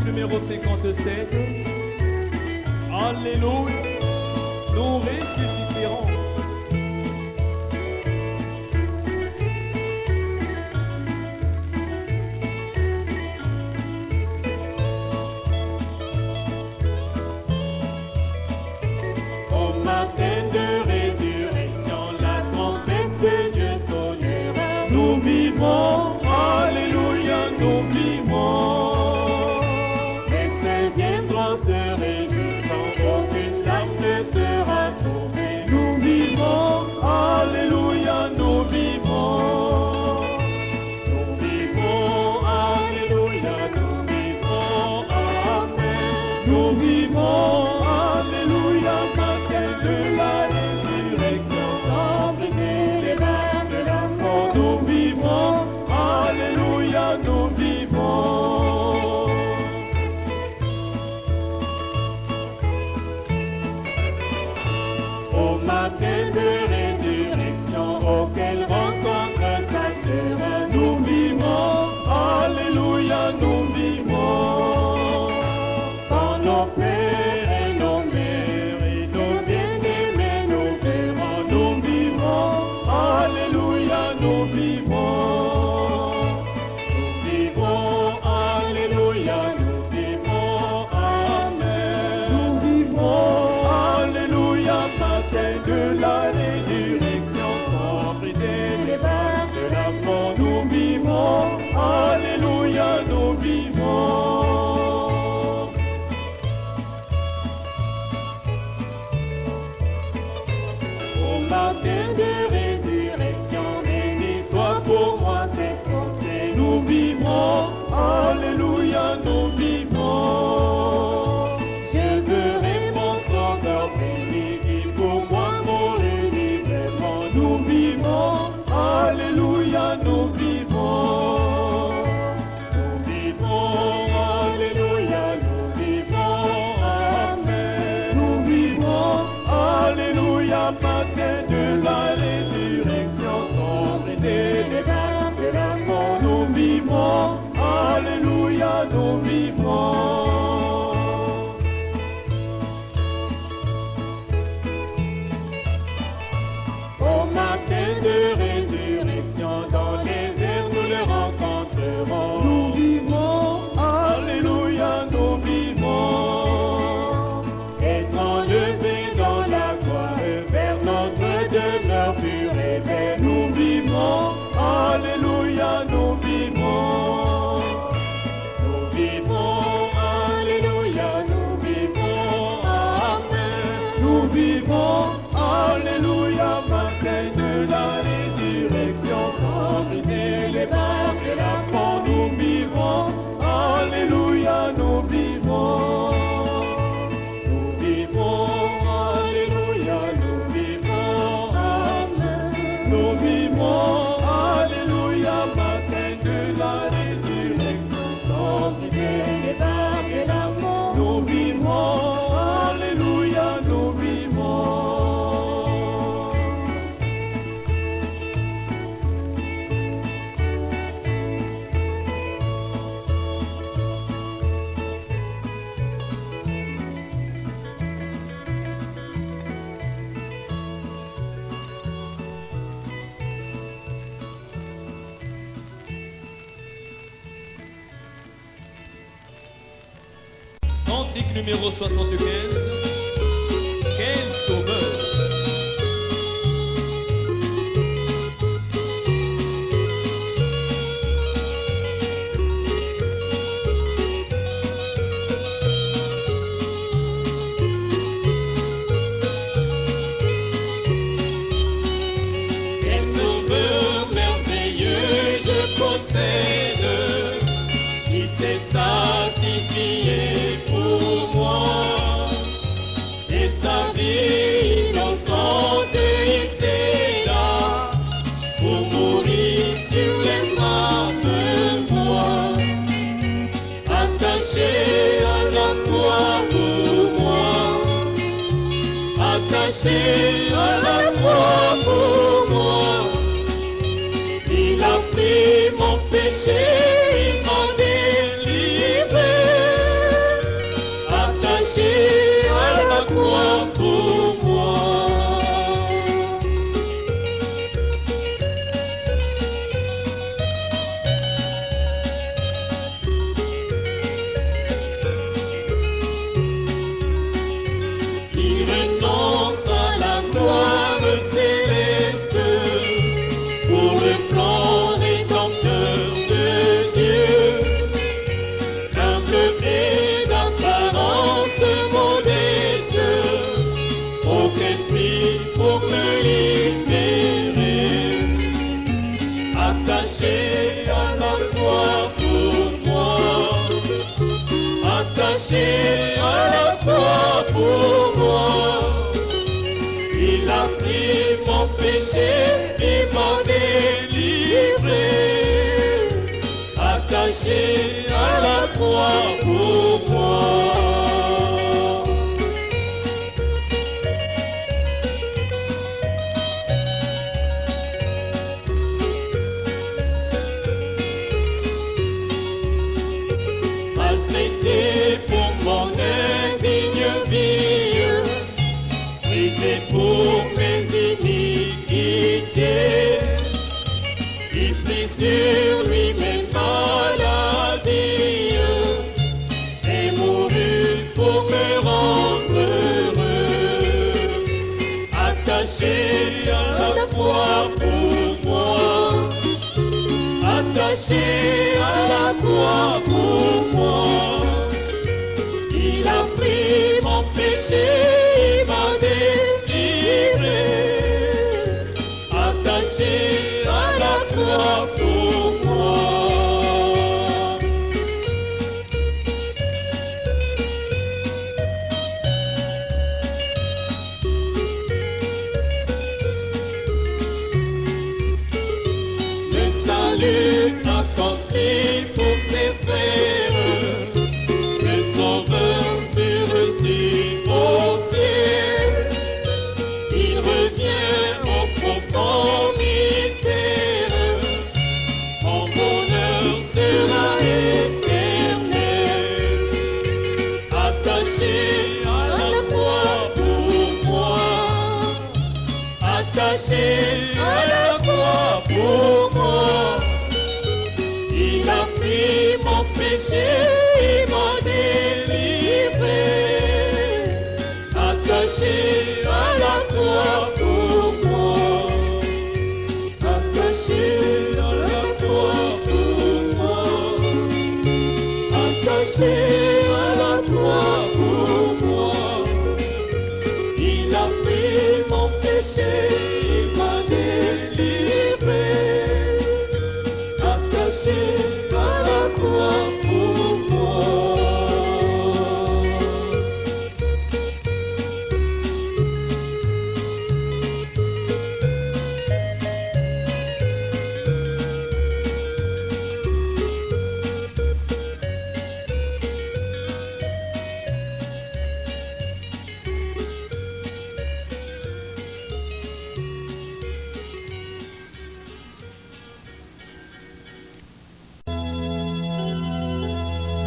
numéro 57. Alléluia, nous ressusciterons. Au matin de résurrection, la trompette de Dieu sonnera. Nous vivons, alléluia, nous vivons. Les saints viendront se réjouissant, aucune larme ne sera tombée. Nous vivons, alléluia, nous vivons. Nous vivons, alléluia, nous vivons, amen. Nous vivons, alléluia, matin de la résurrection. Sans briser les barres de la mort, Nous vivons, alléluia, nous vivons. au matin de résurrection, auquel rencontre sa sœur. Nous vivons, alléluia, nous vivons. Quand nos pères et nos mères et nos bien-aimés nous verront, Nous vivons, alléluia, nous vivons. nous vivons, alléluia, nous vivons, amen. Nous vivons, alléluia, matin de la résurrection. Sans briser les barres de la mort, Nous vivons, alléluia, nous vivons. au matin de résurrection, béni soit pour moi cette pensée. Nous vivons, alléluia, nous vivons. Je verrai mon sauveur béni qui pour moi mourut librement. Nous vivons, alléluia, nous vivons. Nous vivons, alléluia, nous vivons, amen. Nous vivons, alléluia, matin de la résurrection. Sans briser les barres de la mort, Nous vivons, alléluia, nous vivons. au matin de résurrection, dans les airs nous le rencontrerons. Nous vivons, alléluia, nous vivons. Étant levés dans la gloire vers notre demeure pure et belle. Nous vivons, alléluia, nous vivons. Nous vivons, alléluia, nous vivons, amen. Nous vivons, alléluia, matin de la résurrection. Sans briser les barres de la mort, Nous vivons, alléluia, nous vivons. nous vivons, alléluia, nous vivons, amen. Nous vivons, alléluia, matin de la résurrection. Sans briser les barres de la mort, Nous vivons, alléluia, nous vivons. Cantique numéro 75. Quel sauveur! quel sauveur merveilleux je possède, qui s'est sacrifié pour moi, et sa vie innocente il céda, pour mourir sur les frappes-bois, attaché à la croix pour moi, attaché à la croix pour moi. Il a pris mon péché, il m'a délivré. péché, il m'a délivré. Attaché à la croix pour moi. Maltraité pour mon indigne vie, brisé pour mes iniquités, il prit sur lui mes maladies et mourut pour me rendre heureux. Attaché à la croix pour moi, attaché à la croix pour moi, il a pris mon péché, il m'a délivré. Attaché à la croix pour moi. Le salut accompli pour ses frères, le Sauveur fut reçu au ciel. Il revient au profond mystère, mon bonheur sera éternel. Attaché à la croix pour moi, attaché à la croix pour moi, il a pris mon péché, il m'a délivré. Attaché à la croix pour moi, attaché à la croix pour moi, attaché à la croix pour moi, il a pris mon péché, il m'a délivré. Attaché à la croix pour moi.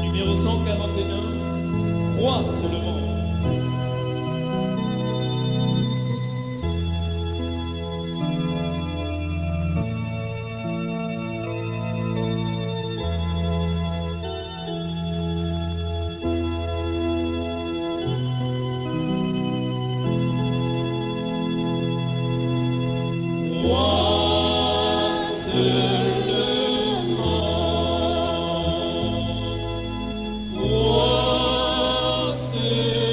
Numéro 141, crois seulement. Crois seulement, crois seulement.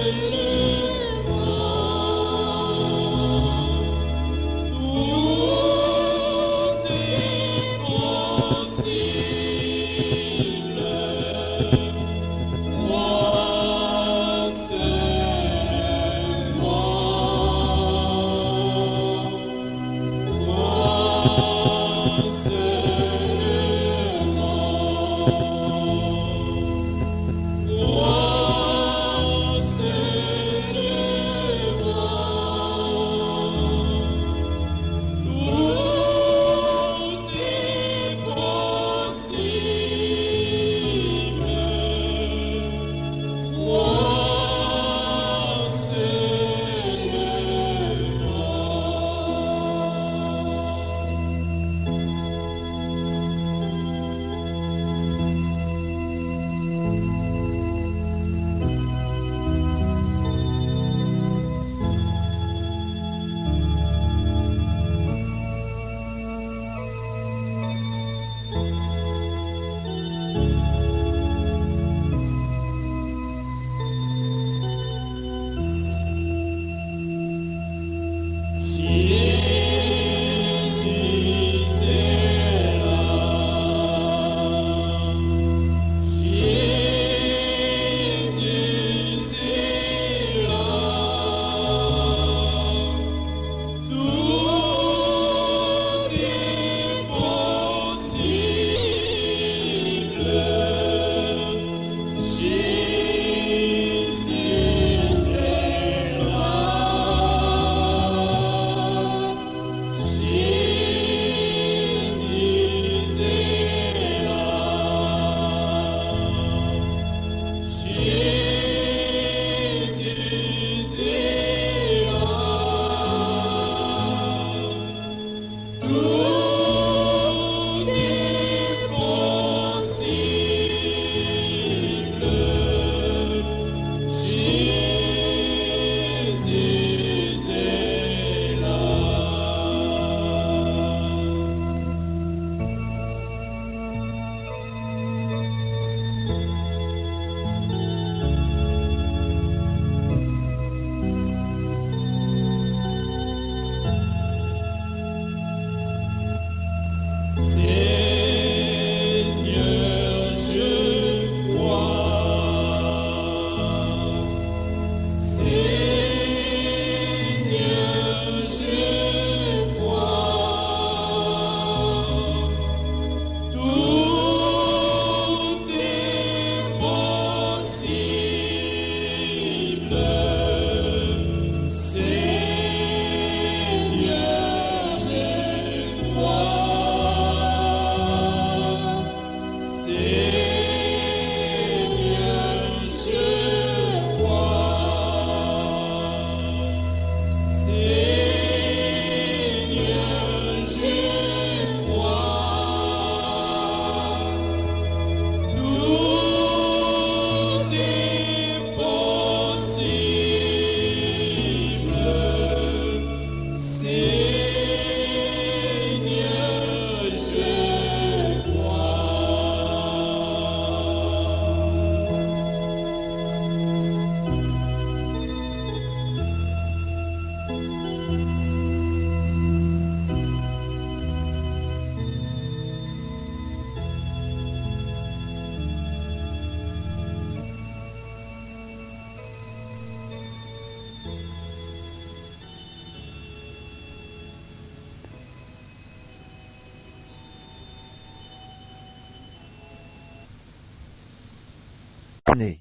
Né.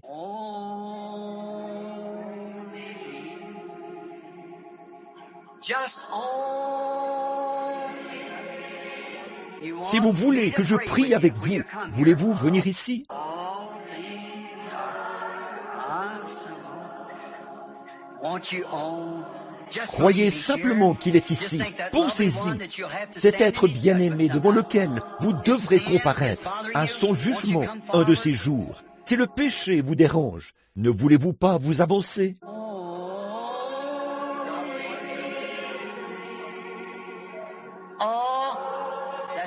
Si vous voulez que je prie avec vous, voulez-vous venir ici? Croyez simplement qu'il est ici. Pensez-y. Cet être bien-aimé devant lequel vous devrez comparaître à son jugement un de ces jours. Si le péché vous dérange, ne voulez-vous pas vous avancer?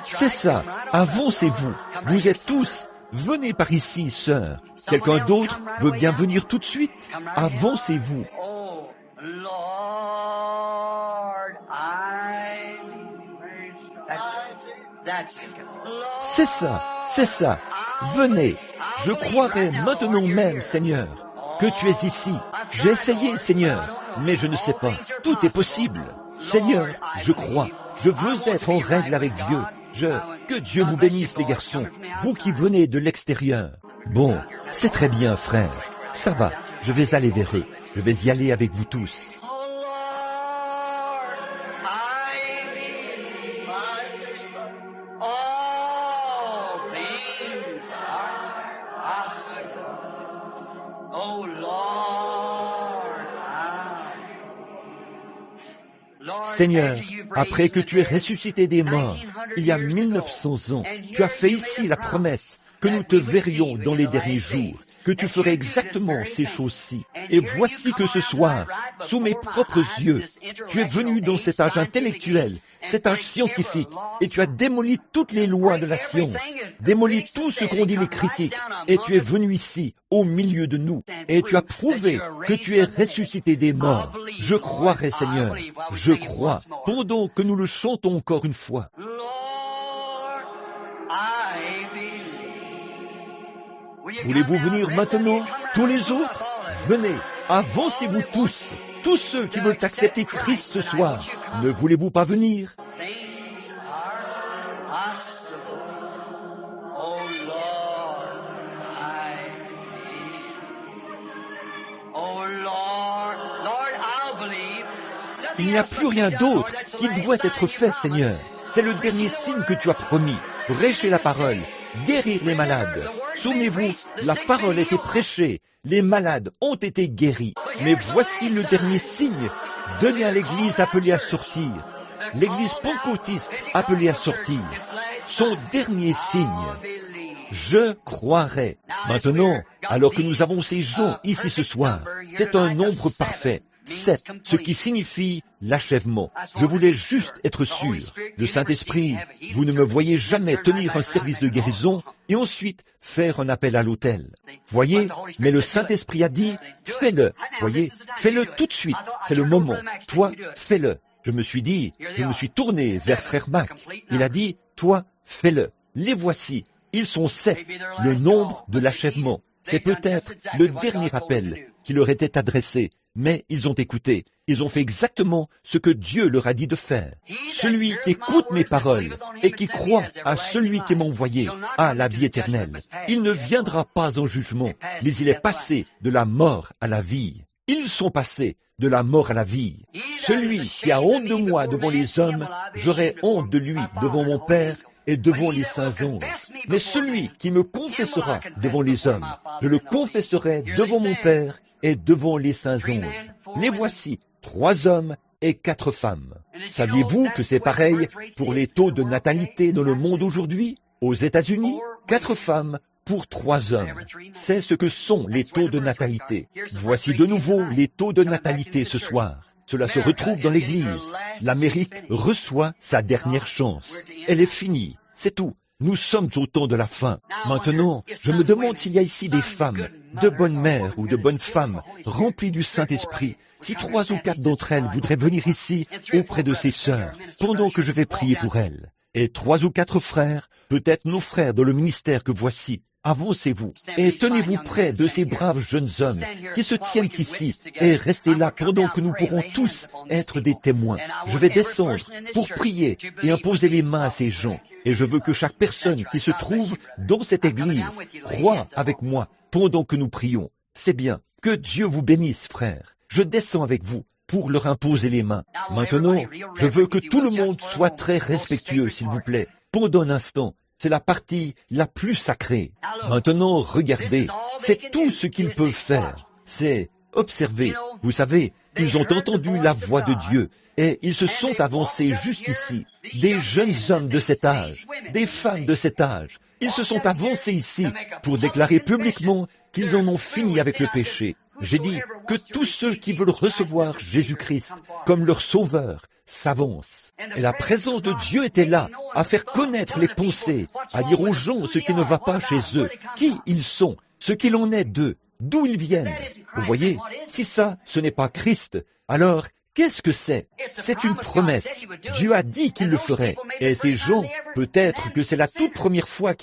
C'est ça, avancez-vous. Vous êtes tous. Venez par ici, sœur. Quelqu'un d'autre veut bien venir tout de suite. Avancez-vous. C'est ça, c'est ça. Venez. Je croirai maintenant même, Seigneur, que tu es ici. J'ai essayé, Seigneur, mais je ne sais pas. Tout est possible. Seigneur, je crois. Je veux être en règle avec Dieu. Que Dieu vous bénisse, les garçons, vous qui venez de l'extérieur. Bon, c'est très bien, frère. Ça va, je vais aller vers eux. Je vais y aller avec vous tous. Seigneur, après que tu aies ressuscité des morts, il y a 1900 ans, tu as fait ici la promesse que nous te verrions dans les derniers jours, que tu ferais exactement ces choses-ci. Et voici que ce soir, sous mes propres yeux, tu es venu dans cet âge intellectuel, cet âge scientifique, et tu as démoli toutes les lois de la science, démoli tout ce qu'ont dit les critiques, et tu es venu ici, au milieu de nous, et tu as prouvé que tu es ressuscité des morts. Je croirai, Seigneur, je crois, pendant que nous le chantons encore une fois. Voulez-vous venir maintenant? Tous les autres? Venez, avancez-vous tous. Tous ceux qui veulent accepter Christ ce soir, ne voulez-vous pas venir? Il n'y a plus rien d'autre qui doit être fait, Seigneur. C'est le dernier signe que tu as promis. Prêcher la parole, guérir les malades. Souvenez-vous, la parole était prêchée, les malades ont été guéris. Mais voici le dernier signe, donné à l'Église appelée à sortir. L'Église pentecôtiste appelée à sortir. Son dernier signe. Je croirai. Maintenant, alors que nous avons ces gens ici ce soir, c'est un nombre parfait. 7, ce qui signifie l'achèvement. Je voulais juste être sûr. Le Saint-Esprit, vous ne me voyez jamais tenir un service de guérison et ensuite faire un appel à l'autel. Voyez, mais le Saint-Esprit a dit, fais-le. Voyez, fais-le tout de suite. C'est le moment. Toi, fais-le. Je me suis tourné vers Frère Mac. Il a dit, toi, fais-le. Les voici. Ils sont 7, le nombre de l'achèvement. C'est peut-être le dernier appel qui leur était adressé. Mais ils ont écouté, ils ont fait exactement ce que Dieu leur a dit de faire. Celui qui écoute mes paroles et qui croit à celui qui m'a envoyé a la vie éternelle. Il ne viendra pas en jugement, mais il est passé de la mort à la vie. Ils sont passés de la mort à la vie. Celui qui a honte de moi devant les hommes, j'aurai honte de lui devant mon Père et devant les saints anges. Mais celui qui me confessera devant les hommes, je le confesserai devant mon Père et devant les saints anges. Les voici, 3 hommes et 4 femmes. Saviez-vous que c'est pareil pour les taux de natalité dans le monde aujourd'hui? Aux États-Unis, 4 femmes pour 3 hommes. C'est ce que sont les taux de natalité. Voici de nouveau les taux de natalité ce soir. Cela se retrouve dans l'Église. L'Amérique reçoit sa dernière chance. Elle est finie. C'est tout. Nous sommes au temps de la fin. Maintenant, je me demande s'il y a ici des femmes, de bonnes mères ou de bonnes femmes, remplies du Saint-Esprit. Si 3 ou 4 d'entre elles voudraient venir ici, auprès de ces sœurs, pendant que je vais prier pour elles. Et 3 ou 4 frères, peut-être nos frères dans le ministère que voici. Avancez-vous et tenez-vous près de ces braves jeunes hommes qui se tiennent ici et restez là pendant que nous pourrons tous être des témoins. Je vais descendre pour prier et imposer les mains à ces gens. Et je veux que chaque personne qui se trouve dans cette église croie avec moi pendant que nous prions. C'est bien. Que Dieu vous bénisse, frères. Je descends avec vous pour leur imposer les mains. Maintenant, je veux que tout le monde soit très respectueux, s'il vous plaît. Pendant un instant, c'est la partie la plus sacrée. Maintenant, regardez, c'est tout ce qu'ils peuvent faire. C'est observer. Vous savez, ils ont entendu la voix de Dieu et ils se sont avancés jusqu'ici. Des jeunes hommes de cet âge, des femmes de cet âge, ils se sont avancés ici pour déclarer publiquement qu'ils en ont fini avec le péché. J'ai dit que tous ceux qui veulent recevoir Jésus-Christ comme leur sauveur s'avancent. Et la présence de Dieu était là, à faire connaître les pensées, à dire aux gens ce qui ne va pas chez eux, qui ils sont, ce qu'il en est d'eux, d'où ils viennent. Vous voyez, si ça, ce n'est pas Christ, alors qu'est-ce que c'est? C'est une promesse. Dieu a dit qu'il le ferait. Et ces gens, peut-être que c'est la toute première fois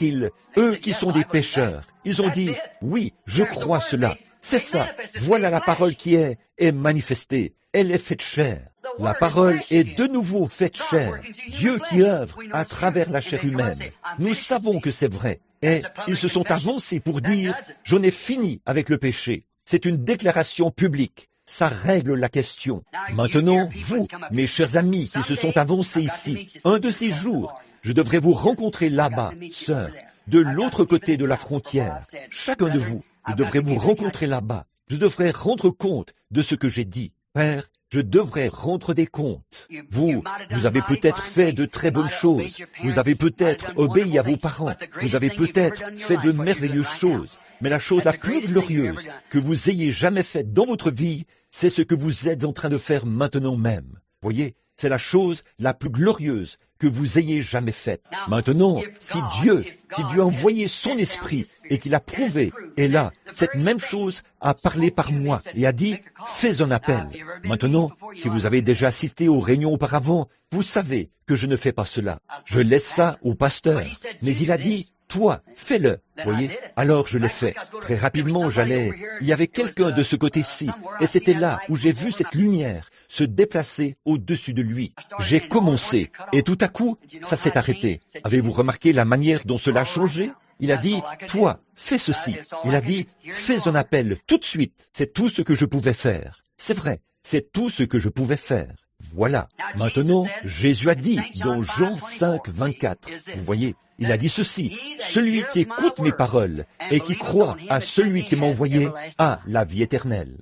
eux qui sont des pécheurs, ils ont dit, oui, je crois cela. C'est ça. Voilà la parole qui est manifestée. Elle est faite chair. La parole est de nouveau faite chair. Dieu qui œuvre à travers la chair humaine. Nous savons que c'est vrai. Et ils se sont avancés pour dire, j'en ai fini avec le péché. C'est une déclaration publique. Ça règle la question. Maintenant, vous, mes chers amis qui se sont avancés ici, un de ces jours, je devrais vous rencontrer là-bas, sœurs, de l'autre côté de la frontière. Chacun de vous, je devrais vous rencontrer là-bas. Je devrais rendre compte de ce que j'ai dit. Père, je devrais rendre des comptes. Vous avez peut-être fait de très bonnes choses. Vous avez peut-être obéi à vos parents. Vous avez peut-être fait de merveilleuses choses. Mais la chose la plus glorieuse que vous ayez jamais faite dans votre vie, c'est ce que vous êtes en train de faire maintenant même. Voyez, c'est la chose la plus glorieuse que vous ayez jamais faite. Maintenant, si Dieu a envoyé son esprit et qu'il a prouvé, et là, cette même chose a parlé par moi et a dit, fais un appel. Maintenant, si vous avez déjà assisté aux réunions auparavant, vous savez que je ne fais pas cela. Je laisse ça au pasteur. Mais il a dit, toi, fais-le. Voyez? Alors je l'ai fait. Très rapidement, il y avait quelqu'un de ce côté-ci, et c'était là où j'ai vu cette lumière se déplacer au-dessus de lui. J'ai commencé, et tout à coup, ça s'est arrêté. Avez-vous remarqué la manière dont cela a changé? Il a dit, toi, fais ceci. Il a dit, fais un appel tout de suite. C'est tout ce que je pouvais faire. C'est vrai, c'est tout ce que je pouvais faire. Voilà. Maintenant, Jésus a dit dans Jean 5, 24, vous voyez, il a dit ceci, celui qui écoute mes paroles et qui croit à celui qui m'a envoyé a la vie éternelle.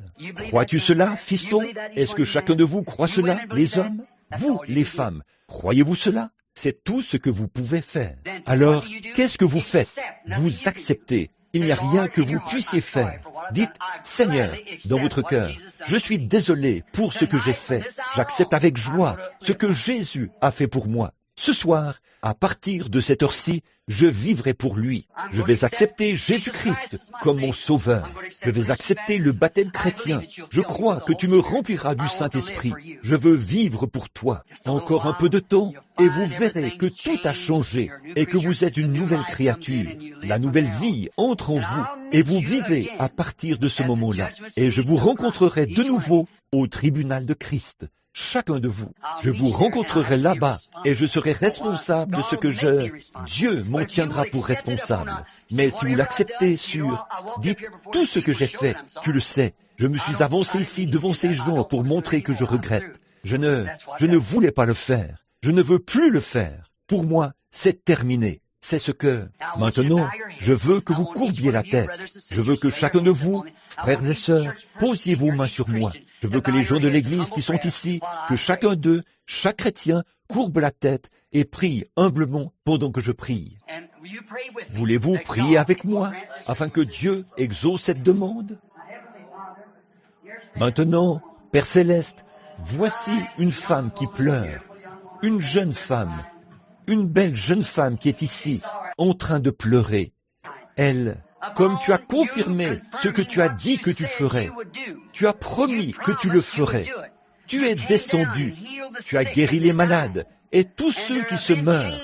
Crois-tu cela, fiston? Est-ce que chacun de vous croit cela, les hommes? Vous, les femmes, croyez-vous cela? C'est tout ce que vous pouvez faire. Alors, qu'est-ce que vous faites? Vous acceptez. Il n'y a rien que vous puissiez faire. Dites, Seigneur, dans votre cœur, je suis désolé pour ce que j'ai fait. J'accepte avec joie ce que Jésus a fait pour moi. Ce soir, à partir de cette heure-ci, je vivrai pour lui. Je vais accepter Jésus-Christ comme mon sauveur. Je vais accepter le baptême chrétien. Je crois que tu me rempliras du Saint-Esprit. Je veux vivre pour toi. Encore un peu de temps et vous verrez que tout a changé et que vous êtes une nouvelle créature. La nouvelle vie entre en vous et vous vivez à partir de ce moment-là. Et je vous rencontrerai de nouveau au tribunal de Christ. chacun de vous. Je vous rencontrerai là-bas et je serai responsable de ce que Dieu m'en tiendra pour responsable. Mais si vous l'acceptez dites, tout ce que j'ai fait, tu le sais. Je me suis avancé ici devant ces gens pour montrer que je regrette. Je ne voulais pas le faire. Je ne veux plus le faire. Pour moi, c'est terminé. C'est ce que... Maintenant, je veux que vous courbiez la tête. Je veux que chacun de vous, frères et sœurs, posiez vos mains sur moi. Je veux que les gens de l'Église qui sont ici, que chacun d'eux, chaque chrétien, courbe la tête et prie humblement pendant que je prie. Voulez-vous prier avec moi afin que Dieu exauce cette demande? Maintenant, Père Céleste, voici une femme qui pleure, une jeune femme, une belle jeune femme qui est ici, en train de pleurer. Elle, comme tu as confirmé ce que tu as dit que tu ferais, tu as promis que tu le ferais. Tu es descendu, tu as guéri les malades et tous ceux qui se meurent.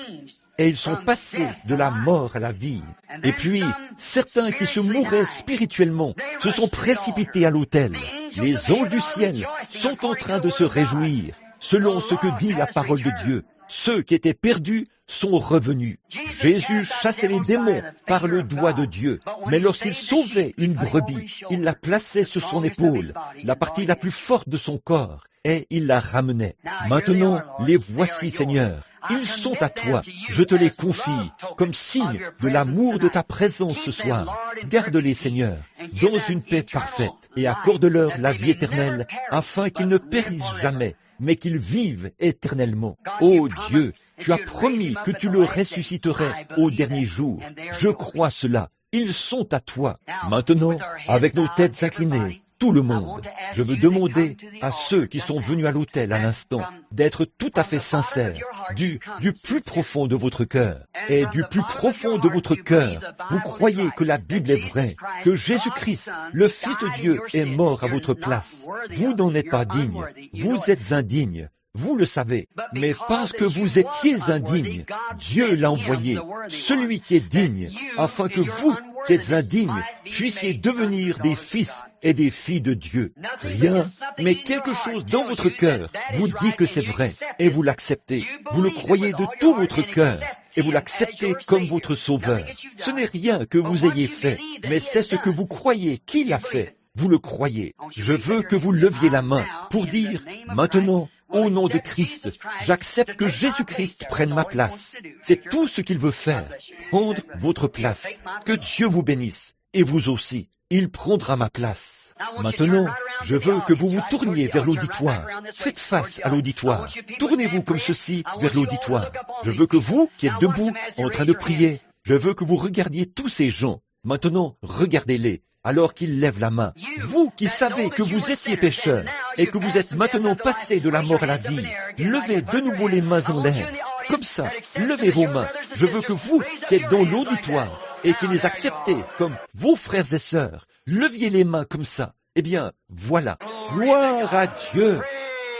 Et ils sont passés de la mort à la vie. Et puis, certains qui se mouraient spirituellement se sont précipités à l'autel. Les anges du ciel sont en train de se réjouir, selon ce que dit la parole de Dieu. Ceux qui étaient perdus sont revenus. Jésus chassait les démons par le doigt de Dieu. Mais lorsqu'il sauvait une brebis, il la plaçait sur son épaule, la partie la plus forte de son corps, et il la ramenait. Maintenant, les voici, Seigneur. Ils sont à toi. Je te les confie comme signe de l'amour de ta présence ce soir. Garde-les, Seigneur, dans une paix parfaite et accorde-leur la vie éternelle afin qu'ils ne périssent jamais, mais qu'ils vivent éternellement. Ô Dieu, tu as promis que tu le ressusciterais au dernier jour. Je crois cela. Ils sont à toi. Maintenant, avec nos têtes inclinées, tout le monde, je veux demander à ceux qui sont venus à l'autel à l'instant d'être tout à fait sincères, du plus profond de votre cœur. Et du plus profond de votre cœur, vous croyez que la Bible est vraie, que Jésus-Christ, le Fils de Dieu, est mort à votre place. Vous n'en êtes pas digne, vous êtes indigne. Vous le savez, mais parce que vous étiez indigne, Dieu l'a envoyé, celui qui est digne, afin que vous, qui êtes indignes, puissiez devenir des fils et des filles de Dieu. Rien, mais quelque chose dans votre cœur vous dit que c'est vrai, et vous l'acceptez. Vous le croyez de tout votre cœur, et vous l'acceptez comme votre sauveur. Ce n'est rien que vous ayez fait, mais c'est ce que vous croyez qu'il a fait. Vous le croyez. Je veux que vous leviez la main pour dire, maintenant, au nom de Christ, j'accepte que Jésus-Christ prenne ma place. C'est tout ce qu'il veut faire, prendre votre place. Que Dieu vous bénisse, et vous aussi. Il prendra ma place. Maintenant, je veux que vous vous tourniez vers l'auditoire. Faites face à l'auditoire. Tournez-vous comme ceci vers l'auditoire. Je veux que vous, qui êtes debout, en train de prier, je veux que vous regardiez tous ces gens. Maintenant, regardez-les. Alors qu'ils lèvent la main. Vous qui savez que vous étiez pécheurs et que vous êtes maintenant passés de la mort à la vie, levez de nouveau les mains en l'air. Comme ça, levez vos mains. Je veux que vous qui êtes dans l'auditoire et qui les acceptez comme vos frères et sœurs, leviez les mains comme ça. Eh bien, voilà. Gloire à Dieu.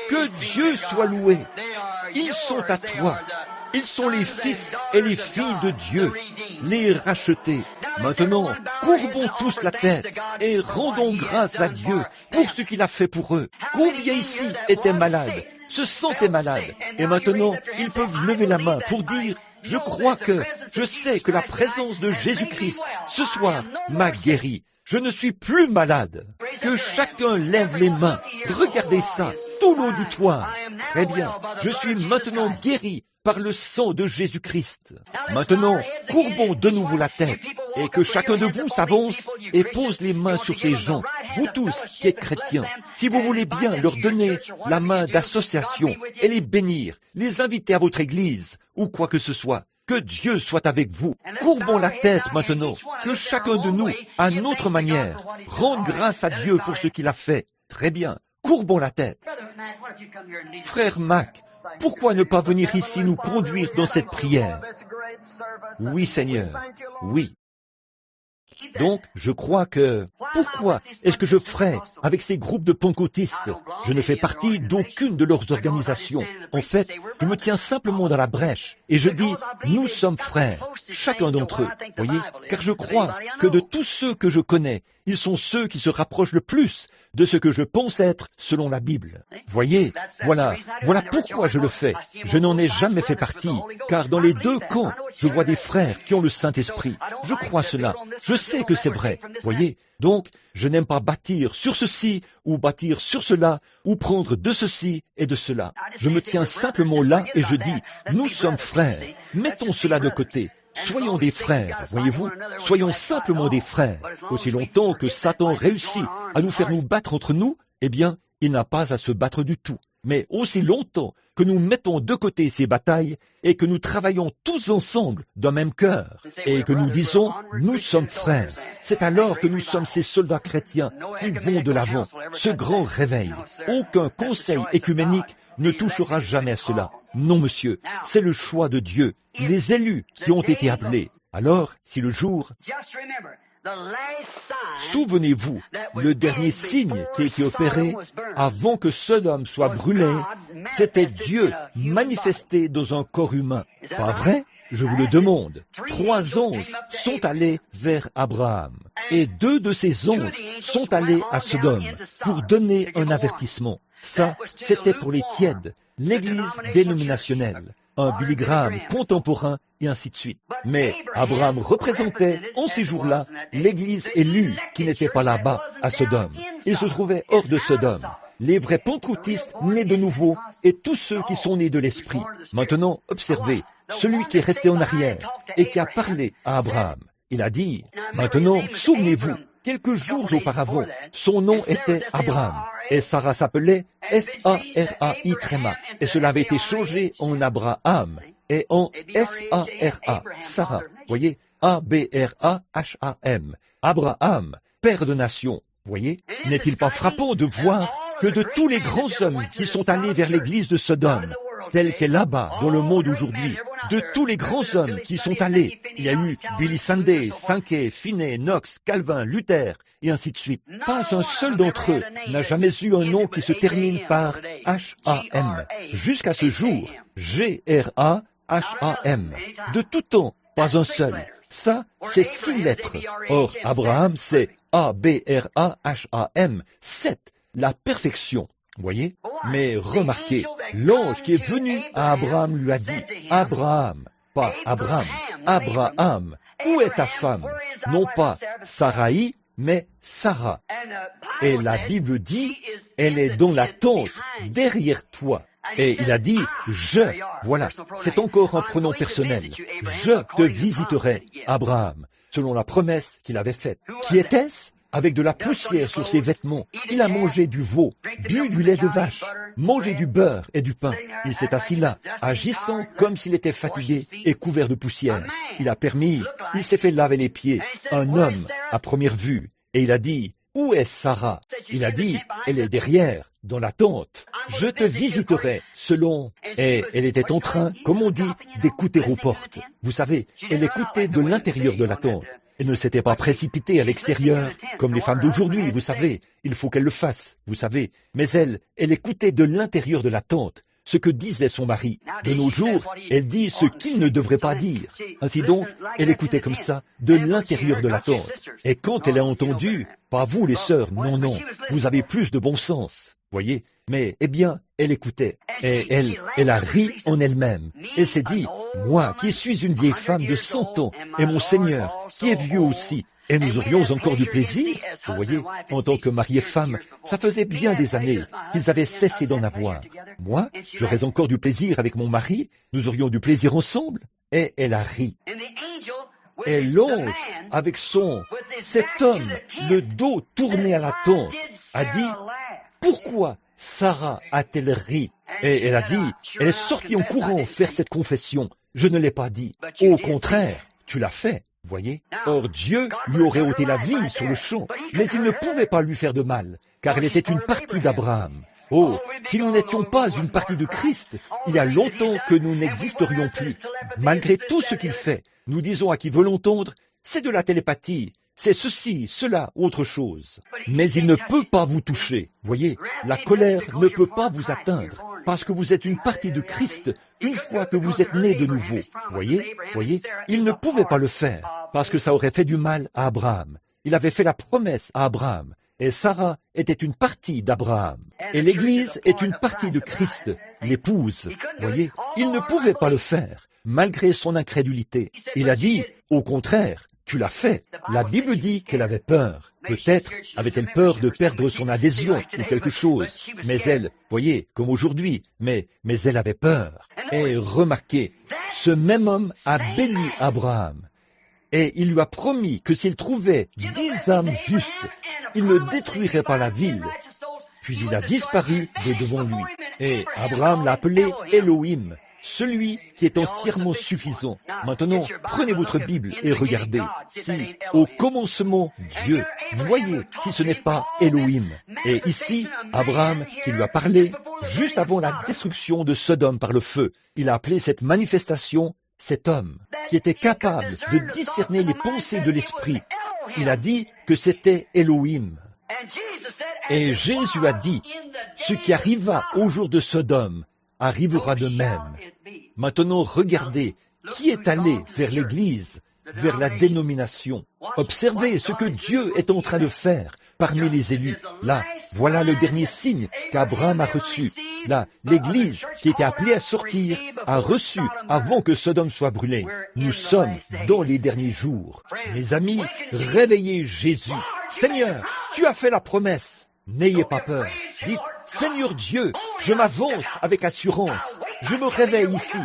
Que Dieu soit loué. Ils sont à toi. Ils sont les fils et les filles de Dieu, les rachetés. Maintenant, courbons tous la tête et rendons grâce à Dieu pour ce qu'il a fait pour eux. Combien ici étaient malades, se sentaient malades, et maintenant, ils peuvent lever la main pour dire, je sais que la présence de Jésus-Christ, ce soir, m'a guéri. Je ne suis plus malade. Que chacun lève les mains. Regardez ça, tout l'auditoire. Très bien, je suis maintenant guéri par le sang de Jésus-Christ. Maintenant, courbons de nouveau la tête et que chacun de vous s'avance et pose les mains sur ces gens, vous tous qui êtes chrétiens. Si vous voulez bien leur donner la main d'association et les bénir, les inviter à votre église ou quoi que ce soit, que Dieu soit avec vous. Courbons la tête maintenant, que chacun de nous, à notre manière, rende grâce à Dieu pour ce qu'il a fait. Très bien, courbons la tête. Frère Mac, pourquoi ne pas venir ici nous conduire dans cette prière? Oui, Seigneur, oui. Donc, je crois que... Pourquoi est-ce que je ferais avec ces groupes de pentecôtistes? Je ne fais partie d'aucune de leurs organisations. En fait, je me tiens simplement dans la brèche et je dis, nous sommes frères. chacun d'entre eux, voyez, car je crois que de tous ceux que je connais, ils sont ceux qui se rapprochent le plus de ce que je pense être selon la Bible. Voyez, voilà pourquoi je le fais. Je n'en ai jamais fait partie, car dans les deux camps, je vois des frères qui ont le Saint-Esprit. Je crois cela. Je sais que c'est vrai. Voyez, donc, je n'aime pas bâtir sur ceci ou bâtir sur cela ou prendre de ceci et de cela. Je me tiens simplement là et je dis, nous sommes frères. Mettons cela de côté. Soyons des frères, voyez-vous, soyons simplement des frères. Aussi longtemps que Satan réussit à nous faire nous battre entre nous, eh bien, il n'a pas à se battre du tout. Mais aussi longtemps que nous mettons de côté ces batailles et que nous travaillons tous ensemble d'un même cœur et que nous disons « nous sommes frères », c'est alors que nous sommes ces soldats chrétiens qui vont de l'avant, ce grand réveil. Aucun conseil écuménique ne touchera jamais à cela. Non, monsieur, c'est le choix de Dieu, les élus qui ont été appelés. Alors, si le jour... Souvenez-vous, le dernier signe qui a été opéré avant que Sodome soit brûlé, c'était Dieu manifesté dans un corps humain. Pas vrai? Je vous le demande. 3 anges sont allés vers Abraham et 2 de ces anges sont allés à Sodome pour donner un avertissement. Ça, c'était pour les tièdes, l'église dénominationnelle, un Billy Graham contemporain et ainsi de suite. Mais Abraham représentait en ces jours-là l'église élue qui n'était pas là-bas à Sodome. Il se trouvait hors de Sodome. Les vrais pentecôtistes nés de nouveau et tous ceux qui sont nés de l'esprit. Maintenant, observez, celui qui est resté en arrière et qui a parlé à Abraham. Il a dit, maintenant, souvenez-vous, quelques jours auparavant, son nom était Abraham. Et Sarah s'appelait S-A-R-A-I tréma. Et cela avait été changé en Abraham et en S-A-R-A, Sarah. Voyez, A-B-R-A-H-A-M. Abraham, père de nation. Voyez, n'est-il pas frappant de voir que de tous les grands hommes qui sont allés vers l'église de Sodome, telle qu'elle est là-bas dans le monde aujourd'hui, de tous les grands hommes qui sont allés, il y a eu Billy Sunday, Sankey, Finney, Knox, Calvin, Luther, et ainsi de suite. Pas un seul d'entre eux n'a jamais eu un nom qui se termine par H-A-M. Jusqu'à ce jour, G-R-A-H-A-M. De tout temps, pas un seul. Ça, c'est 6 lettres. Or, Abraham, c'est A-B-R-A-H-A-M. 7. La perfection. Voyez? Mais remarquez, l'ange qui est venu à Abraham lui a dit, Abraham, pas Abraham, Abraham, où est ta femme? Non pas Sarai, mais Sarah. Et la Bible dit, elle est dans la tente, derrière toi. Et il a dit, voilà, c'est encore un pronom personnel, je te visiterai, Abraham, selon la promesse qu'il avait faite. Qui était-ce? Avec de la poussière sur ses vêtements, il a mangé du veau, bu du lait de vache, mangé du beurre et du pain. Il s'est assis là, agissant comme s'il était fatigué et couvert de poussière. Il s'est fait laver les pieds, un homme à première vue. Et il a dit, où est Sarah? Il a dit, elle est derrière, dans la tente. Je te visiterai, selon... Et elle était en train, comme on dit, d'écouter aux portes. Vous savez, elle écoutait de l'intérieur de la tente. Elle ne s'était pas précipitée à l'extérieur, comme les femmes d'aujourd'hui, vous savez. Il faut qu'elle le fasse, vous savez. Mais elle écoutait de l'intérieur de la tente ce que disait son mari. De nos jours, elle dit ce qu'il ne devrait pas dire. Ainsi donc, elle écoutait comme ça, de l'intérieur de la tente. Et quand elle a entendu, pas vous les sœurs, non, vous avez plus de bon sens, voyez. Mais, eh bien, elle écoutait. Et elle a ri en elle-même. Elle s'est dit, moi qui suis une vieille femme de 100 ans, et mon Seigneur, qui est vieux aussi, et nous aurions encore du plaisir. Vous voyez, en tant que mari et femme, ça faisait bien des années qu'ils avaient cessé d'en avoir. Moi, j'aurais encore du plaisir avec mon mari, nous aurions du plaisir ensemble. Et elle a ri. Et l'ange, avec cet homme, le dos tourné à la tente, a dit, pourquoi Sarah a-t-elle ri? Et elle a dit, elle est sortie en courant faire cette confession. Je ne l'ai pas dit. Au contraire, tu l'as fait, voyez. Or Dieu lui aurait ôté la vie sur le champ, mais il ne pouvait pas lui faire de mal, car elle était une partie d'Abraham. Oh, si nous n'étions pas une partie de Christ, il y a longtemps que nous n'existerions plus. Malgré tout ce qu'il fait, nous disons à qui veut l'entendre, c'est de la télépathie, c'est ceci, cela, autre chose. Mais il ne peut pas vous toucher. Voyez, la colère ne peut pas vous atteindre, parce que vous êtes une partie de Christ une fois que vous êtes né de nouveau. Voyez, il ne pouvait pas le faire, parce que ça aurait fait du mal à Abraham. Il avait fait la promesse à Abraham, et Sarah était une partie d'Abraham. Et l'Église est une partie de Christ, l'épouse. Voyez, il ne pouvait pas le faire, malgré son incrédulité. Il a dit, au contraire, tu l'as fait. La Bible dit qu'elle avait peur. Peut-être avait-elle peur de perdre son adhésion ou quelque chose. Mais elle, voyez, comme aujourd'hui, mais elle avait peur. Et remarquez, ce même homme a béni Abraham. Et il lui a promis que s'il trouvait 10 âmes justes, il ne détruirait pas la ville. Puis il a disparu de devant lui. Et Abraham l'a appelé Elohim, celui qui est entièrement suffisant. Maintenant, prenez votre Bible et regardez. Si, au commencement, Dieu, voyez si ce n'est pas Elohim. Et ici, Abraham, qui lui a parlé, juste avant la destruction de Sodome par le feu, il a appelé cette manifestation cet homme, qui était capable de discerner les pensées de l'esprit. Il a dit que c'était Elohim. Et Jésus a dit, ce qui arriva au jour de Sodome arrivera de même. Maintenant, regardez, qui est allé vers l'Église, vers la dénomination. Observez ce que Dieu est en train de faire parmi les élus. Là, voilà le dernier signe qu'Abraham a reçu. Là, l'Église qui était appelée à sortir a reçu avant que Sodome soit brûlée. Nous sommes dans les derniers jours. Mes amis, réveillez Jésus. Seigneur, tu as fait la promesse. N'ayez pas peur. Dites, Seigneur Dieu, je m'avance avec assurance. Je me réveille ici.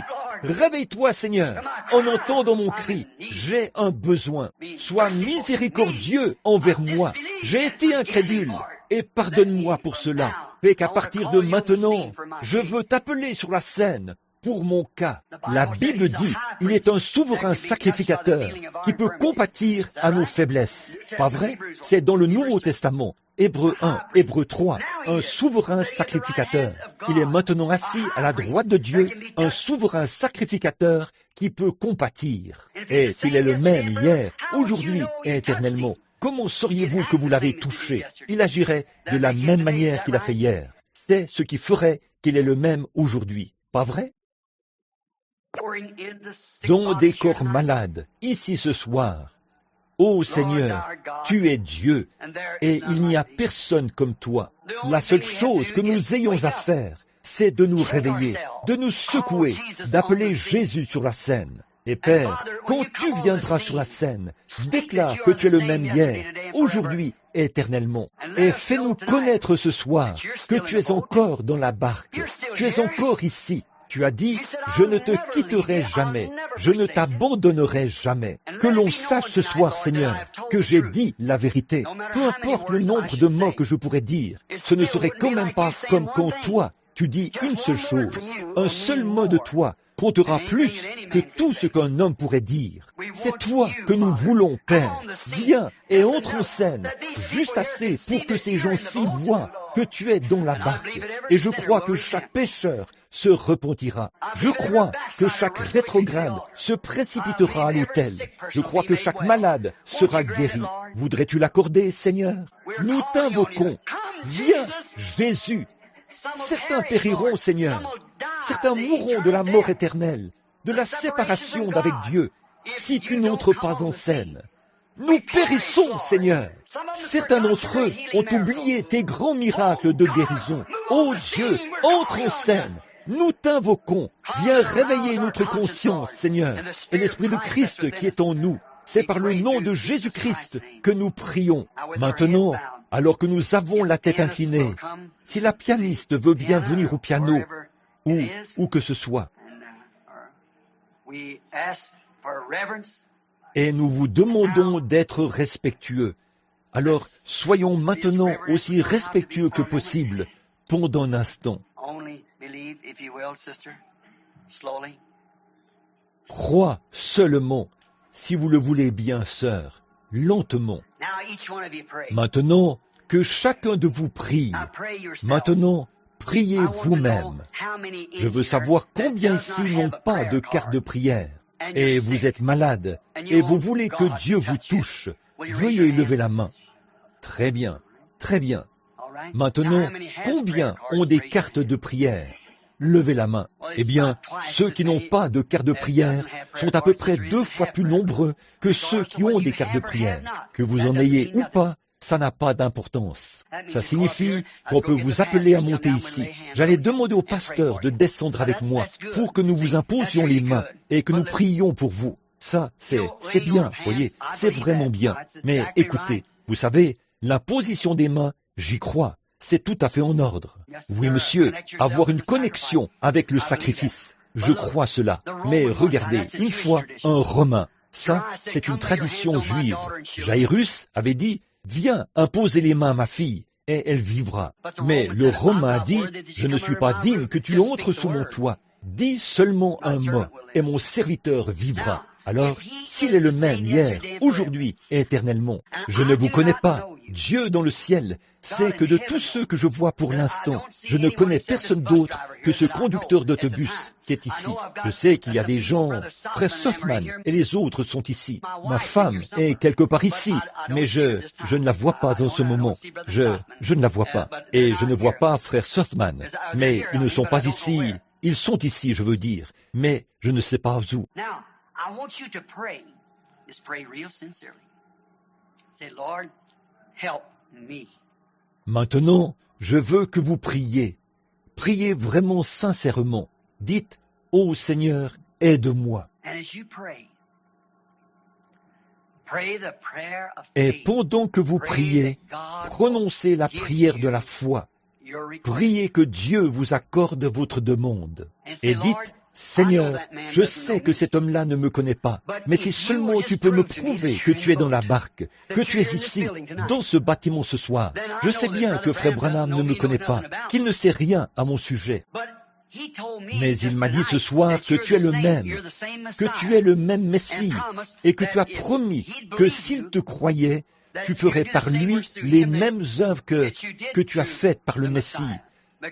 Réveille-toi, Seigneur, en entendant mon cri. J'ai un besoin. Sois miséricordieux envers moi. J'ai été incrédule et pardonne-moi pour cela. Et qu'à partir de maintenant, je veux t'appeler sur la scène pour mon cas. La Bible dit, il est un souverain sacrificateur qui peut compatir à nos faiblesses. Pas vrai? C'est dans le Nouveau Testament. Hébreux 1, Hébreux 3, un souverain sacrificateur. Il est maintenant assis à la droite de Dieu, un souverain sacrificateur qui peut compatir. Et s'il est le même hier, aujourd'hui et éternellement, comment sauriez-vous que vous l'avez touché? Il agirait de la même manière qu'il a fait hier. C'est ce qui ferait qu'il est le même aujourd'hui. Pas vrai? Dans des corps malades, ici ce soir, ô Seigneur, tu es Dieu, et il n'y a personne comme toi. La seule chose que nous ayons à faire, c'est de nous réveiller, de nous secouer, d'appeler Jésus sur la scène. Et Père, quand tu viendras sur la scène, déclare que tu es le même hier, aujourd'hui et éternellement. Et fais-nous connaître ce soir que tu es encore dans la barque, tu es encore ici. Tu as dit, je ne te quitterai jamais, je ne t'abandonnerai jamais. Que l'on sache ce soir, Seigneur, que j'ai dit la vérité. Peu importe le nombre de mots que je pourrais dire, ce ne serait quand même pas comme quand toi, tu dis une seule chose. Un seul mot de toi comptera plus que tout ce qu'un homme pourrait dire. C'est toi que nous voulons, Père. Viens et entre en scène, juste assez pour que ces gens-ci voient que tu es dans la barque. Et je crois que chaque pécheur se repentira. Je crois que chaque rétrograde se précipitera à l'autel. Je crois que chaque malade sera guéri. Voudrais-tu l'accorder, Seigneur? Nous t'invoquons. Viens, Jésus. Certains périront, Seigneur. Certains mourront de la mort éternelle, de la séparation d'avec Dieu, si tu n'entres pas en scène. Nous périssons, Seigneur. Certains d'entre eux ont oublié tes grands miracles de guérison. Ô Dieu, entre en scène. Nous t'invoquons. Viens réveiller notre conscience, Seigneur, et l'Esprit de Christ qui est en nous. C'est par le nom de Jésus-Christ que nous prions. Maintenant, alors que nous avons la tête inclinée, si la pianiste veut bien venir au piano, où que ce soit, et nous vous demandons d'être respectueux, alors soyons maintenant aussi respectueux que possible pendant un instant. Crois seulement, si vous le voulez bien, sœur, lentement. Maintenant, que chacun de vous prie. Maintenant, priez vous-même. Je veux savoir combien ici n'ont pas de carte de prière. Et vous êtes malade, et vous voulez que Dieu vous touche. Veuillez lever la main. Très bien, très bien. Maintenant, combien ont des cartes de prière? Levez la main. Eh bien, ceux qui n'ont pas de carte de prière sont à peu près 2 fois plus nombreux que ceux qui ont des cartes de prière. Que vous en ayez ou pas, ça n'a pas d'importance. Ça signifie qu'on peut vous appeler à monter ici. J'allais demander au pasteur de descendre avec moi pour que nous vous imposions les mains et que nous prions pour vous. Ça, c'est bien, voyez, c'est vraiment bien. Mais écoutez, vous savez, l'imposition des mains, j'y crois. C'est tout à fait en ordre. Oui, monsieur, avoir une connexion avec le sacrifice. Je crois cela. Mais regardez, une fois, un Romain, ça, c'est une tradition juive. Jairus avait dit, viens imposer les mains à ma fille, et elle vivra. Mais le Romain a dit, je ne suis pas digne que tu entres sous mon toit. Dis seulement un mot, et mon serviteur vivra. Alors, s'il est le même hier, aujourd'hui et éternellement, je ne vous connais pas. Dieu dans le ciel sait que de tous ceux que je vois pour l'instant, je ne connais personne d'autre que ce conducteur d'autobus qui est ici. Je sais qu'il y a des gens, frère Softman et les autres sont ici. Ma femme est quelque part ici, mais je ne la vois pas en ce moment. Je ne la vois pas. Et je ne vois pas frère Softman. Mais ils ne sont pas ici. Ils sont ici, je veux dire. Mais je ne sais pas où. I want you to pray. Just pray real sincerely. Say, Lord, help me. Maintenant, je veux que vous priez. Priez vraiment sincèrement. Dites, ô Seigneur, aide-moi. And as you pray, pray the prayer of Et faith. pendant que vous priez, prononcez la prière de la foi. Priez que Dieu vous accorde votre demande. Et dites, Seigneur, je sais que cet homme-là ne me connaît pas, mais si seulement tu peux me prouver que tu es dans la barque, que tu es ici, dans ce bâtiment ce soir. Je sais bien que frère Branham ne me connaît pas, qu'il ne sait rien à mon sujet. Mais il m'a dit ce soir que tu es le même, que tu es le même Messie, et que tu as promis que s'il te croyait, tu ferais par lui les mêmes œuvres que tu as faites par le Messie.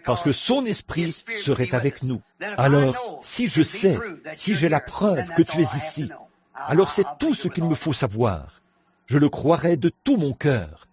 Parce que son esprit serait avec nous. Alors, si je sais, si j'ai la preuve que tu es ici, alors c'est tout ce qu'il me faut savoir. Je le croirai de tout mon cœur.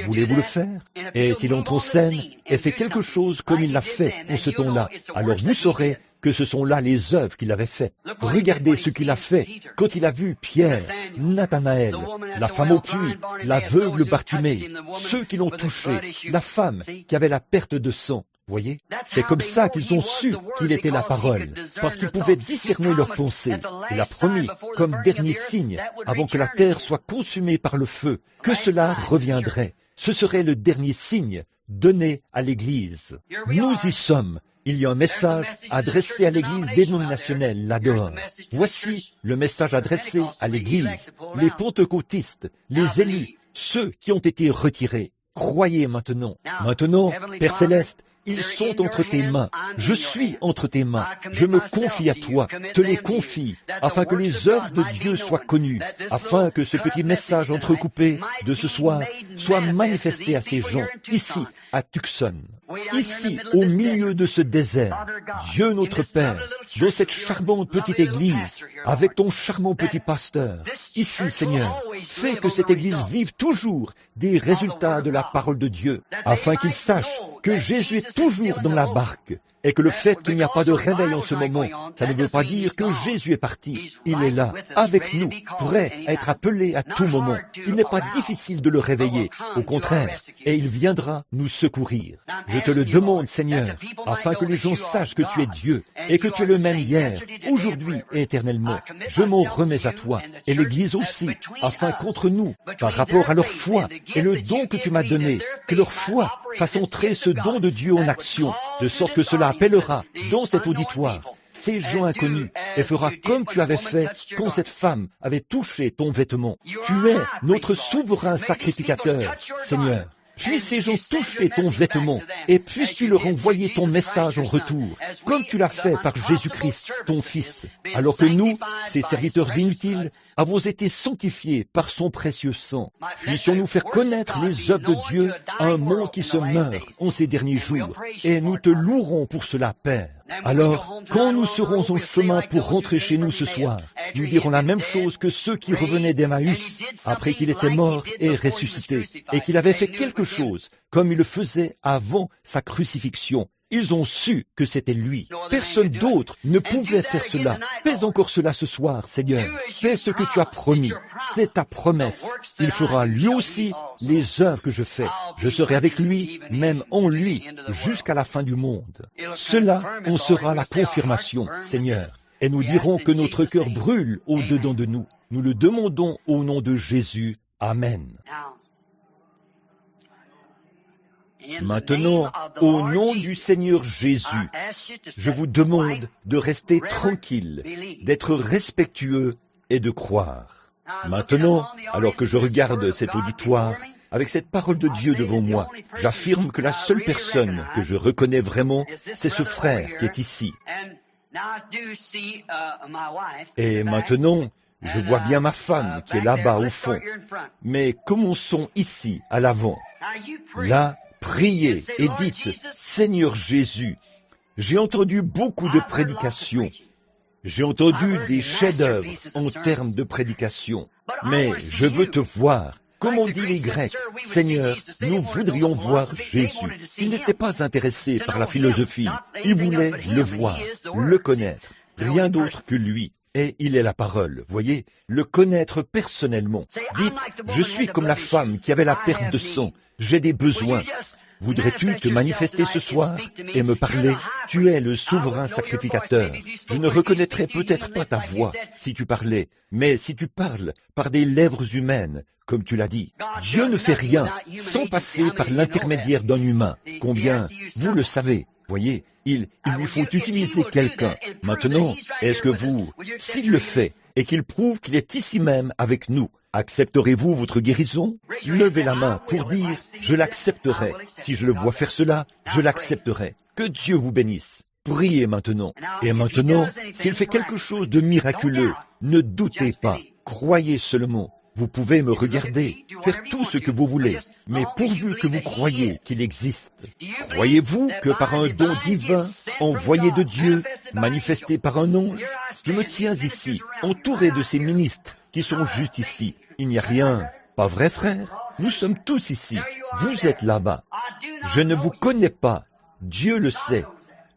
Voulez-vous le faire? Et s'il entre en scène et fait quelque chose comme il l'a fait en ce temps-là, alors vous saurez que ce sont là les œuvres qu'il avait faites. Regardez ce qu'il a fait quand il a vu Pierre, Nathanaël, la femme au puits, l'aveugle Bartimée, ceux qui l'ont touché, la femme qui avait la perte de sang. Voyez, c'est comme ça qu'ils ont su qu'il était la parole, parce qu'ils pouvaient discerner leurs pensées. Il a promis, comme dernier signe, avant que la terre soit consumée par le feu, que cela reviendrait. Ce serait le dernier signe donné à l'Église. Nous y sommes. Il y a un message adressé à l'Église dénominationnelle là-dehors. Voici le message adressé à l'Église, les pentecôtistes, les élus, ceux qui ont été retirés. Croyez maintenant. Maintenant, Père Céleste, ils sont entre tes mains. Je suis entre tes mains. Je me confie à toi, te les confie, afin que les œuvres de Dieu soient connues, afin que ce petit message entrecoupé de ce soir soit manifesté à ces gens, ici, à Tucson, ici, au milieu de ce désert. Dieu notre Père, dans cette charmante petite église, avec ton charmant petit pasteur, ici, Seigneur, fais que cette église vive toujours des résultats de la parole de Dieu, afin qu'ils sachent que Jésus est toujours dans la barque, et que le fait qu'il n'y a pas de réveil en ce moment, ça ne veut pas dire que Jésus est parti. Il est là, avec nous, prêt à être appelé à tout moment. Il n'est pas difficile de le réveiller, au contraire, et il viendra nous secourir. Je te le demande, Seigneur, afin que les gens sachent que tu es Dieu, et que tu es le même hier, aujourd'hui et éternellement. Je m'en remets à toi, et l'Église aussi, afin qu'entre nous, par rapport à leur foi et le don que tu m'as donné, que leur foi fasse entrer ce don de Dieu en action, de sorte que cela appellera dans cet auditoire ces gens inconnus et fera comme tu avais fait quand cette femme avait touché ton vêtement. Tu es notre souverain sacrificateur, Seigneur. Puissent ces gens toucher ton vêtement et puisses-tu leur envoyer ton message en retour, comme tu l'as fait par Jésus-Christ, ton Fils, alors que nous, ces serviteurs inutiles, avons été sanctifiés par son précieux sang. Puissions-nous faire connaître les œuvres de Dieu à un monde qui se meurt en ces derniers jours, et nous te louerons pour cela, Père. Alors, quand nous serons en chemin pour rentrer chez nous ce soir, nous dirons la même chose que ceux qui revenaient d'Emmaüs après qu'il était mort et ressuscité, et qu'il avait fait quelque chose comme il le faisait avant sa crucifixion. Ils ont su que c'était lui. Personne d'autre ne pouvait faire cela. Fais encore cela ce soir, Seigneur. Fais ce que tu as promis. C'est ta promesse. Il fera lui aussi les œuvres que je fais. Je serai avec lui, même en lui, jusqu'à la fin du monde. Cela en sera la confirmation, Seigneur. Et nous dirons que notre cœur brûle au-dedans de nous. Nous le demandons au nom de Jésus. Amen. Maintenant, au nom du Seigneur Jésus, je vous demande de rester tranquille, d'être respectueux et de croire. Maintenant, alors que je regarde cet auditoire, avec cette parole de Dieu devant moi, j'affirme que la seule personne que je reconnais vraiment, c'est ce frère qui est ici. Et maintenant, je vois bien ma femme qui est là-bas au fond. Mais commençons ici, à l'avant. Là, priez et dites, Seigneur Jésus, j'ai entendu beaucoup de prédications. J'ai entendu des chefs-d'œuvre en termes de prédication. Mais je veux te voir. Comme ont dit les Grecs, Seigneur, nous voudrions voir Jésus. Il n'était pas intéressé par la philosophie. Il voulait le voir, le connaître. Rien d'autre que lui. Et il est la parole, voyez, le connaître personnellement. Dites, je suis comme la femme qui avait la perte de sang. J'ai des besoins. Voudrais-tu te manifester ce soir et me parler? Tu es le souverain sacrificateur. Je ne reconnaîtrais peut-être pas ta voix si tu parlais, mais si tu parles par des lèvres humaines, comme tu l'as dit, Dieu ne fait rien sans passer par l'intermédiaire d'un humain. Combien vous le savez? Voyez, il lui faut utiliser quelqu'un. Maintenant, est-ce que vous, s'il le fait et qu'il prouve qu'il est ici même avec nous, accepterez-vous votre guérison? Levez la main pour dire « Je l'accepterai ». Si je le vois faire cela, je l'accepterai. Que Dieu vous bénisse. Priez maintenant. Et maintenant, s'il fait quelque chose de miraculeux, ne doutez pas. Croyez seulement. Vous pouvez me regarder, faire tout ce que vous voulez, mais pourvu que vous croyez qu'il existe. Croyez-vous que par un don divin, envoyé de Dieu, manifesté par un ange, je me tiens ici, entouré de ces ministres qui sont juste ici. Il n'y a rien. Pas vrai, frère? Nous sommes tous ici. Vous êtes là-bas. Je ne vous connais pas. Dieu le sait.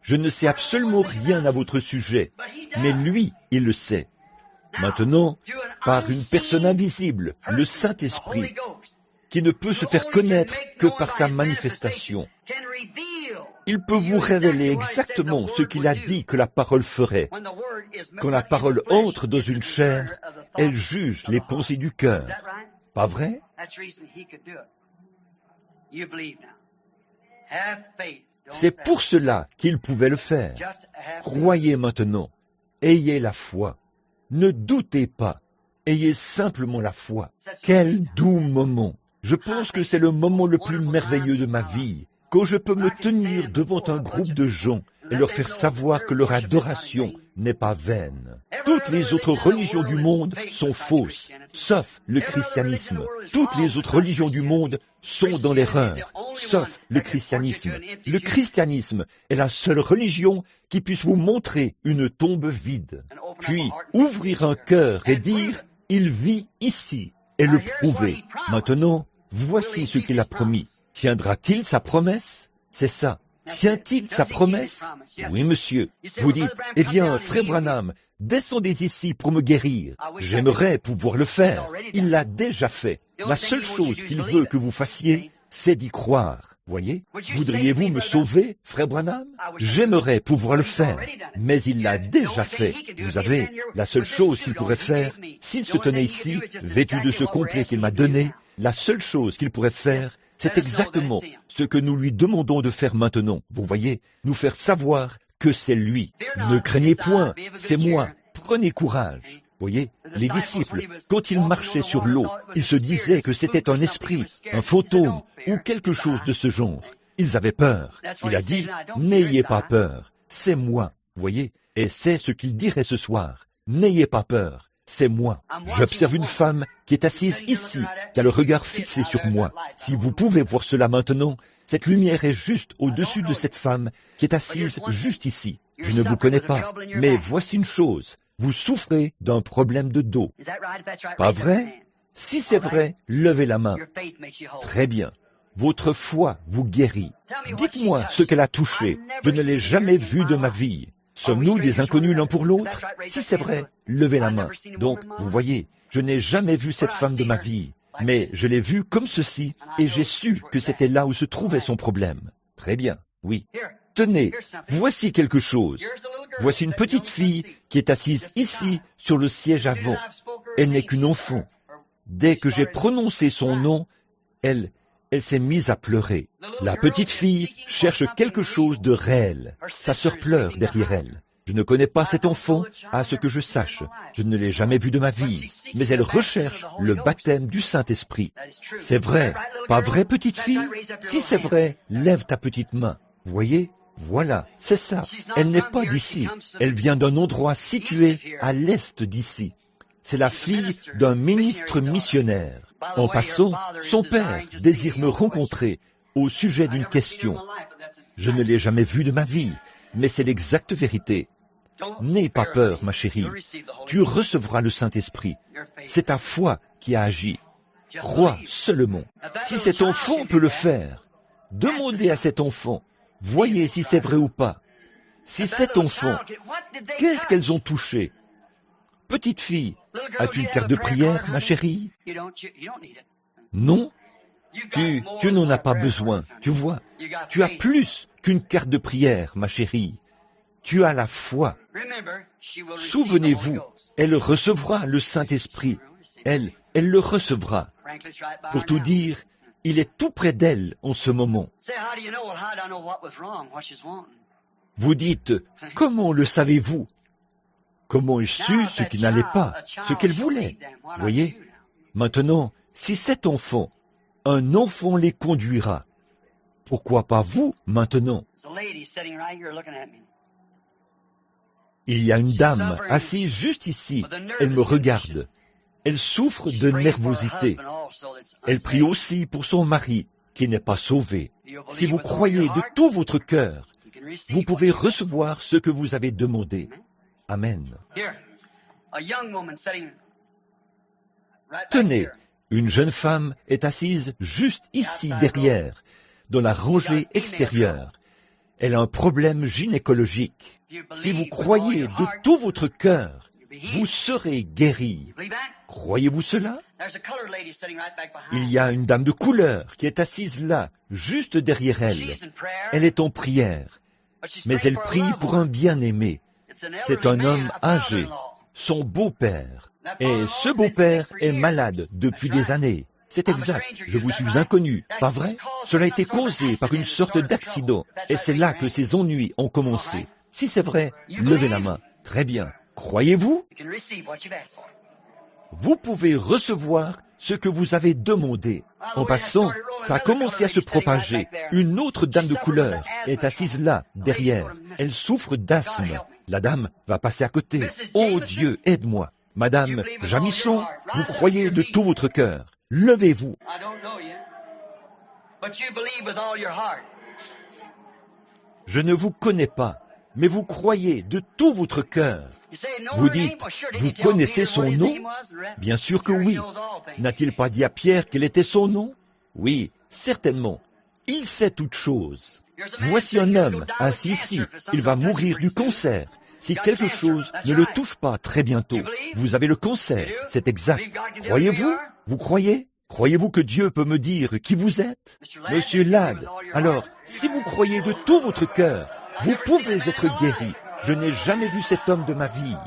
Je ne sais absolument rien à votre sujet. Mais lui, il le sait. Maintenant, par une personne invisible, le Saint-Esprit, qui ne peut se faire connaître que par sa manifestation. Il peut vous révéler exactement ce qu'il a dit que la parole ferait. Quand la parole entre dans une chair, elle juge les pensées du cœur. Pas vrai? C'est pour cela qu'il pouvait le faire. Croyez maintenant. Ayez la foi. Ne doutez pas. Ayez simplement la foi. Quel doux moment. Je pense que c'est le moment le plus merveilleux de ma vie, quand je peux me tenir devant un groupe de gens et leur faire savoir que leur adoration n'est pas vaine. Toutes les autres religions du monde sont fausses, sauf le christianisme. Toutes les autres religions du monde sont dans l'erreur, sauf le christianisme. Le christianisme est la seule religion qui puisse vous montrer une tombe vide, puis ouvrir un cœur et dire « Il vit ici » et le prouver. Maintenant, voici ce qu'il a promis. Tiendra-t-il sa promesse? C'est ça. Tient-il sa promesse? Oui, monsieur. Vous dites, eh bien, frère Branham, descendez ici pour me guérir. J'aimerais pouvoir le faire. Il l'a déjà fait. La seule chose qu'il veut que vous fassiez, c'est d'y croire. Voyez? Voudriez-vous me sauver, frère Branham? J'aimerais pouvoir le faire, mais il l'a déjà fait. Vous savez, la seule chose qu'il pourrait faire, s'il se tenait ici, vêtu de ce complet qu'il m'a donné, la seule chose qu'il pourrait faire, c'est exactement ce que nous lui demandons de faire maintenant. Vous voyez, nous faire savoir que c'est lui. Ne craignez point, c'est moi. Prenez courage. Voyez, les disciples, quand ils marchaient sur l'eau, ils se disaient que c'était un esprit, un fantôme ou quelque chose de ce genre. Ils avaient peur. Il a dit, n'ayez pas peur, c'est moi. Voyez, et c'est ce qu'il dirait ce soir. N'ayez pas peur. C'est moi. J'observe une femme qui est assise ici, qui a le regard fixé sur moi. Si vous pouvez voir cela maintenant, cette lumière est juste au-dessus de cette femme qui est assise juste ici. Je ne vous connais pas, mais voici une chose. Vous souffrez d'un problème de dos. Pas vrai? Si c'est vrai, levez la main. Très bien. Votre foi vous guérit. Dites-moi ce qu'elle a touché. Je ne l'ai jamais vue de ma vie. Sommes-nous des inconnus l'un pour l'autre? Si c'est vrai, levez la main. Donc, vous voyez, je n'ai jamais vu cette femme de ma vie, mais je l'ai vue comme ceci, et j'ai su que c'était là où se trouvait son problème. Très bien, oui. Tenez, voici quelque chose. Voici une petite fille qui est assise ici sur le siège avant. Elle n'est qu'une enfant. Dès que j'ai prononcé son nom, elle s'est mise à pleurer. La petite fille cherche quelque chose de réel. Sa sœur pleure derrière elle. Je ne connais pas cet enfant, à ce que je sache. Je ne l'ai jamais vu de ma vie. Mais elle recherche le baptême du Saint-Esprit. C'est vrai, pas vrai, petite fille? Si c'est vrai, lève ta petite main. Voyez? Voilà, c'est ça. Elle n'est pas d'ici. Elle vient d'un endroit situé à l'est d'ici. C'est la fille d'un ministre missionnaire. En passant, son père désire me rencontrer au sujet d'une question. Je ne l'ai jamais vue de ma vie, mais c'est l'exacte vérité. N'aie pas peur, ma chérie. Tu recevras le Saint-Esprit. C'est ta foi qui a agi. Crois seulement. Si cet enfant peut le faire, demandez à cet enfant. Voyez si c'est vrai ou pas. Si cet enfant, qu'est-ce qu'elles ont touché? Petite fille, as-tu une carte de prière, ma chérie? Non? Tu n'en as pas besoin, tu vois. Tu as plus qu'une carte de prière, ma chérie. Tu as la foi. Souvenez-vous, elle recevra le Saint-Esprit. Elle le recevra. Pour tout dire, il est tout près d'elle en ce moment. Vous dites, comment le savez-vous? Comment ai-je su ce qui n'allait pas, ce qu'elle voulait? Voyez? Maintenant, si cet enfant, un enfant les conduira, pourquoi pas vous maintenant? Il y a une dame assise juste ici. Elle me regarde. Elle souffre de nervosité. Elle prie aussi pour son mari, qui n'est pas sauvé. Si vous croyez de tout votre cœur, vous pouvez recevoir ce que vous avez demandé. Amen. Tenez, une jeune femme est assise juste ici derrière, dans la rangée extérieure. Elle a un problème gynécologique. Si vous croyez de tout votre cœur, vous serez guéri. Croyez-vous cela? Il y a une dame de couleur qui est assise là, juste derrière elle. Elle est en prière, mais elle prie pour un bien-aimé. C'est un homme âgé, son beau-père. Et ce beau-père est malade depuis des années. C'est exact, je vous suis inconnu, pas vrai? Cela a été causé par une sorte d'accident, et c'est là que ces ennuis ont commencé. Si c'est vrai, levez la main. Très bien. Croyez-vous? Vous pouvez recevoir ce que vous avez demandé. En passant, ça a commencé à se propager. Une autre dame de couleur est assise là, derrière. Elle souffre d'asthme. La dame va passer à côté. Oh Dieu, aide-moi. Madame Jamison, vous croyez de tout votre cœur. Levez-vous. Je ne vous connais pas, mais vous croyez de tout votre cœur. Vous dites, vous connaissez son nom? Bien sûr que oui. N'a-t-il pas dit à Pierre quel était son nom? Oui, certainement. Il sait toutes choses. Voici un homme assis ici. Il va mourir du cancer. Si quelque chose ne le touche pas très bientôt, vous avez le cancer. C'est exact. Croyez-vous? Vous croyez? Croyez-vous que Dieu peut me dire qui vous êtes? Monsieur Ladd, alors, si vous croyez de tout votre cœur, vous pouvez être guéri. Je n'ai jamais vu cet homme de ma vie.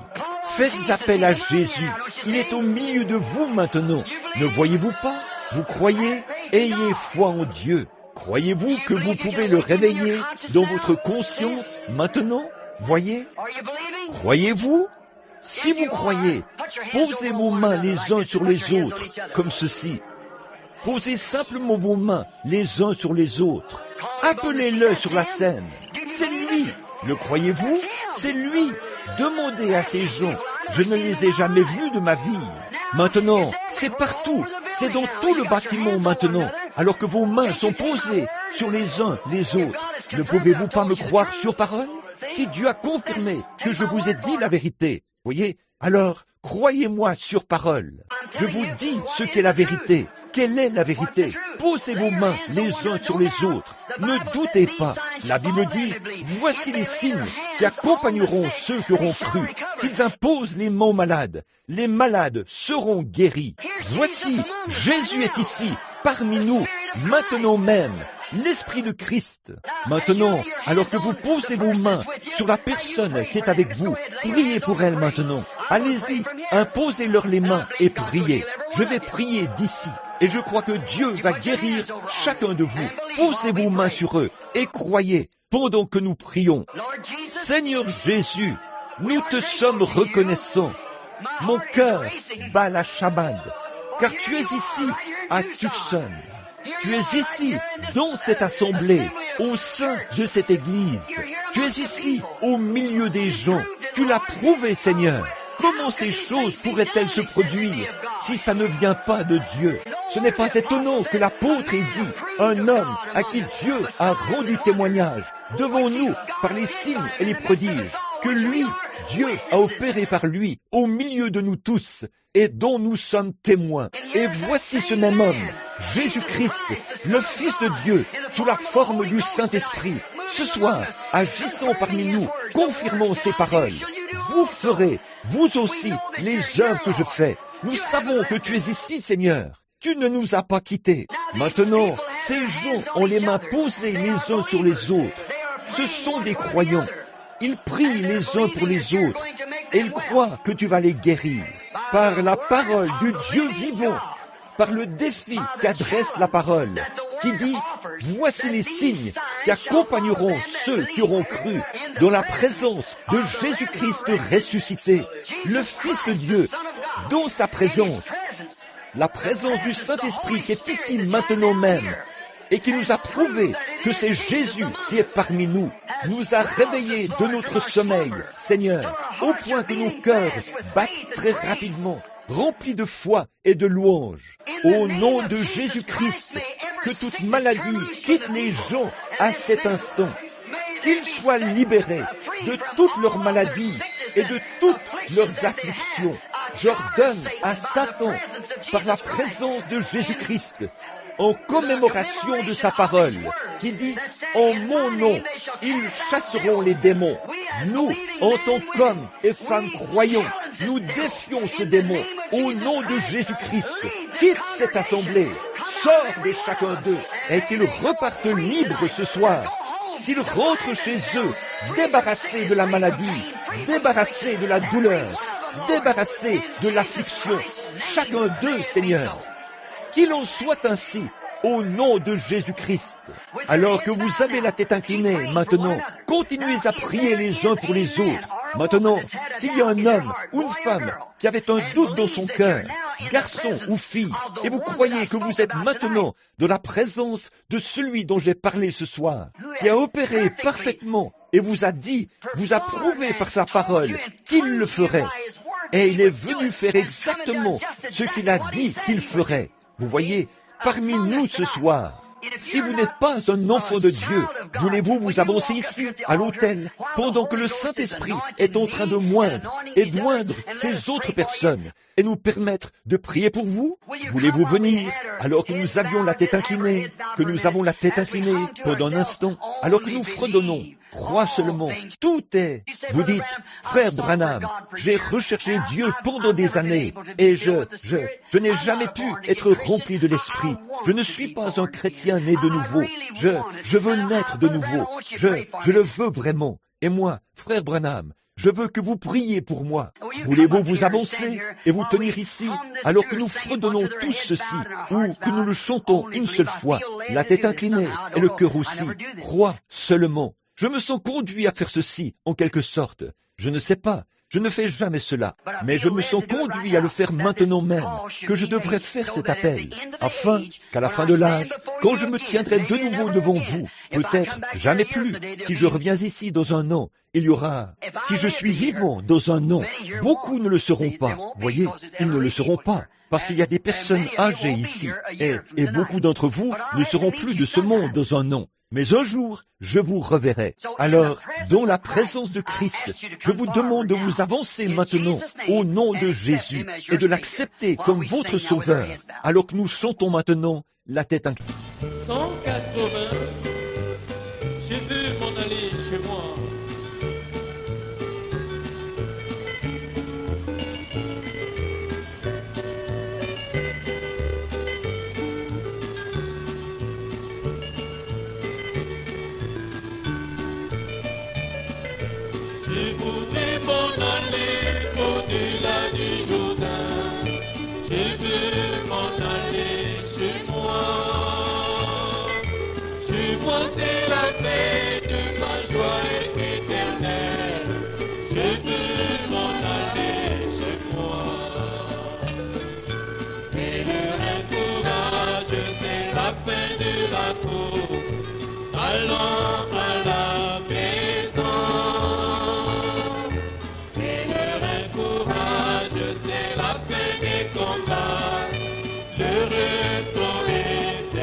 Faites appel à Jésus. Il est au milieu de vous maintenant. Ne voyez-vous pas? Vous croyez? Ayez foi en Dieu. Croyez-vous que vous pouvez le réveiller dans votre conscience maintenant? Voyez? Croyez-vous? Si vous croyez, posez vos mains les uns sur les autres, comme ceci. Posez simplement vos mains les uns sur les autres. Appelez-le sur la scène. C'est lui. Le croyez-vous? C'est lui. Demandez à ces gens. Je ne les ai jamais vus de ma vie. Maintenant, c'est partout. C'est dans tout le bâtiment maintenant, alors que vos mains sont posées sur les uns les autres. Ne pouvez-vous pas me croire sur parole? si Dieu a confirmé que je vous ai dit la vérité, voyez, alors croyez-moi sur parole. Je vous dis ce qu'est la vérité. Quelle est la vérité? Posez vos mains les uns sur les autres. Ne doutez pas. La Bible dit, voici les signes qui accompagneront ceux qui auront cru. S'ils imposent les mains aux malades, les malades seront guéris. Voici, Jésus est ici, parmi nous, maintenant même. L'Esprit de Christ. Maintenant, alors que vous posez vos mains sur la personne qui est avec vous, priez pour elle maintenant. Allez-y, imposez-leur les mains et priez. Je vais prier d'ici. Et je crois que Dieu va guérir chacun de vous. Posez vos mains sur eux et croyez pendant que nous prions. Seigneur Jésus, nous te sommes reconnaissants. Mon cœur bat la chamade, car tu es ici à Tucson. Tu es ici, dans cette assemblée, au sein de cette église. Tu es ici, au milieu des gens. Tu l'as prouvé, Seigneur. Comment ces choses pourraient-elles se produire si ça ne vient pas de Dieu? Ce n'est pas étonnant que l'apôtre ait dit, un homme à qui Dieu a rendu témoignage devant nous par les signes et les prodiges, que lui, Dieu a opéré par lui au milieu de nous tous et dont nous sommes témoins. Et voici ce même homme, Jésus-Christ, le Fils de Dieu, sous la forme du Saint-Esprit, ce soir, agissant parmi nous, confirmant ces paroles. Vous ferez, vous aussi, les œuvres que je fais. Nous savons que tu es ici, Seigneur. Tu ne nous as pas quittés. Maintenant, ces gens ont les mains posées les uns sur les autres. Ce sont des croyants. Ils prient les uns pour les autres et ils croient que tu vas les guérir par la parole du Dieu vivant, par le défi qu'adresse la parole, qui dit « Voici les signes qui accompagneront ceux qui auront cru dans la présence de Jésus-Christ ressuscité, le Fils de Dieu, dans sa présence, la présence du Saint-Esprit qui est ici maintenant même, et qui nous a prouvé que c'est Jésus qui est parmi nous, nous a réveillés de notre sommeil, Seigneur, au point que nos cœurs battent très rapidement, remplis de foi et de louange. Au nom de Jésus-Christ, que toute maladie quitte les gens à cet instant, qu'ils soient libérés de toutes leurs maladies et de toutes leurs afflictions. J'ordonne à Satan, par la présence de Jésus-Christ, en commémoration de sa parole, qui dit « En mon nom, ils chasseront les démons ». Nous, en tant qu'hommes et femmes croyants, nous défions ce démon au nom de Jésus-Christ. Quitte cette assemblée, sors de chacun d'eux et qu'ils repartent libres ce soir. Qu'ils rentrent chez eux, débarrassés de la maladie, débarrassés de la douleur, débarrassés de l'affliction. Chacun d'eux, Seigneur. Qu'il en soit ainsi, au nom de Jésus-Christ. Alors que vous avez la tête inclinée, maintenant, continuez à prier les uns pour les autres. Maintenant, s'il y a un homme ou une femme qui avait un doute dans son cœur, garçon ou fille, et vous croyez que vous êtes maintenant dans la présence de celui dont j'ai parlé ce soir, qui a opéré parfaitement et vous a dit, vous a prouvé par sa parole qu'il le ferait, et il est venu faire exactement ce qu'il a dit qu'il ferait. Vous voyez, parmi nous ce soir, si vous n'êtes pas un enfant de Dieu, voulez-vous vous avancer ici, à l'autel, pendant que le Saint-Esprit est en train de moindre et d'oindre ces autres personnes et nous permettre de prier pour vous? Voulez-vous venir, alors que nous avions la tête inclinée, que nous avons la tête inclinée pendant un instant, alors que nous fredonnons? Crois seulement, tout est. Vous dites, frère Branham, j'ai recherché Dieu pendant des années et je n'ai jamais pu être rempli de l'Esprit. Je ne suis pas un chrétien né de nouveau. Je veux naître de nouveau. Je le veux vraiment. Et moi, frère Branham, je veux que vous priez pour moi. Voulez-vous vous avancer et vous tenir ici alors que nous fredonnons tous ceci ou que nous le chantons une seule fois, la tête inclinée et le cœur aussi? Crois seulement. Je me sens conduit à faire ceci, en quelque sorte. Je ne sais pas, je ne fais jamais cela, mais je me sens conduit à le faire maintenant même, que je devrais faire cet appel, afin qu'à la fin de l'âge, quand je me tiendrai de nouveau devant vous, peut-être jamais plus, si je reviens ici dans un an, il y aura, si je suis vivant dans un an, beaucoup ne le seront pas, voyez, ils ne le seront pas. Parce qu'il y a des personnes âgées ici, et beaucoup d'entre vous ne seront plus de ce monde dans un an. Mais un jour, je vous reverrai. Alors, dans la présence de Christ, je vous demande de vous avancer maintenant au nom de Jésus et de l'accepter comme votre sauveur, alors que nous chantons maintenant la tête inclinée. 180, je veux m'en aller chez moi. Je voudrais m'en aller au-delà du Jourdain. Je veux m'en aller chez moi. Chez moi c'est la fête de ma joie éternelle. Je veux m'en aller chez moi. Et le courage, c'est la fin de la course. Allons à la maison. Et le courage, c'est la fin des combats. Le repos éternel.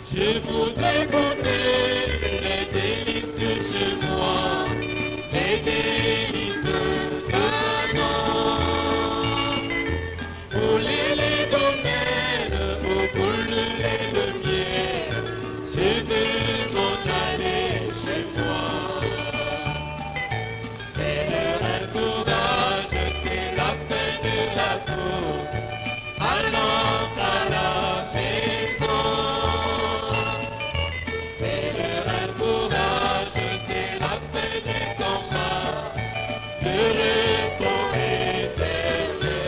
Je voudrais goûter les délices de chez moi, les délices de Canaan. Fouler les domaines où coule le lait, le miel. Je veux m'en aller chez moi. Et le courage, c'est la fin de la course. Allons à la maison. Et le courage, c'est la fin des combats. Le repos éternel.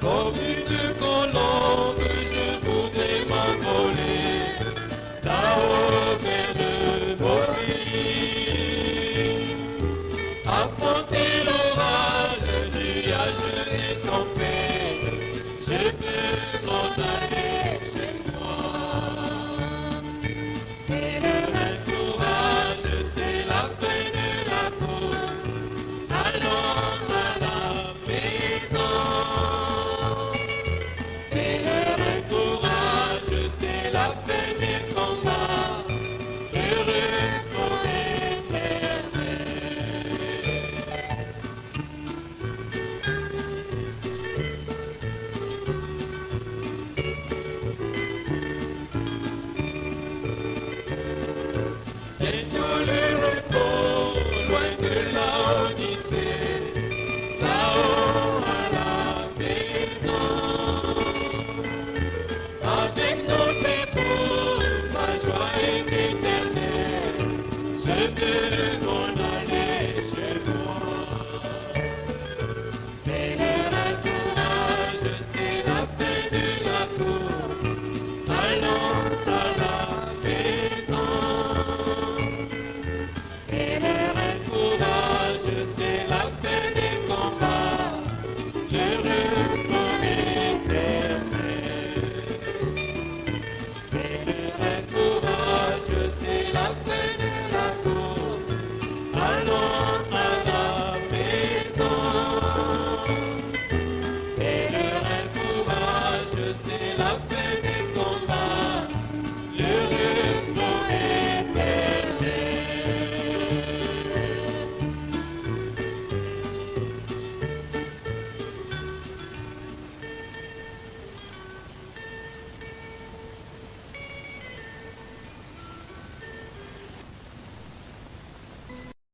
Comme une colombe, je voudrais m'envoler là-haut vers le beau pays. Affronter l'orage, nuages et tempêtes, je veux m'en aller chez moi. Et le courage, c'est la fin de la course. Allons à la maison. Et le courage, c'est la fin des combats. Le repos éternel. Et tout le repos, loin de la Odyssée, là-haut à la maison. Avec notre époux, ma joie est éternelle. Je veux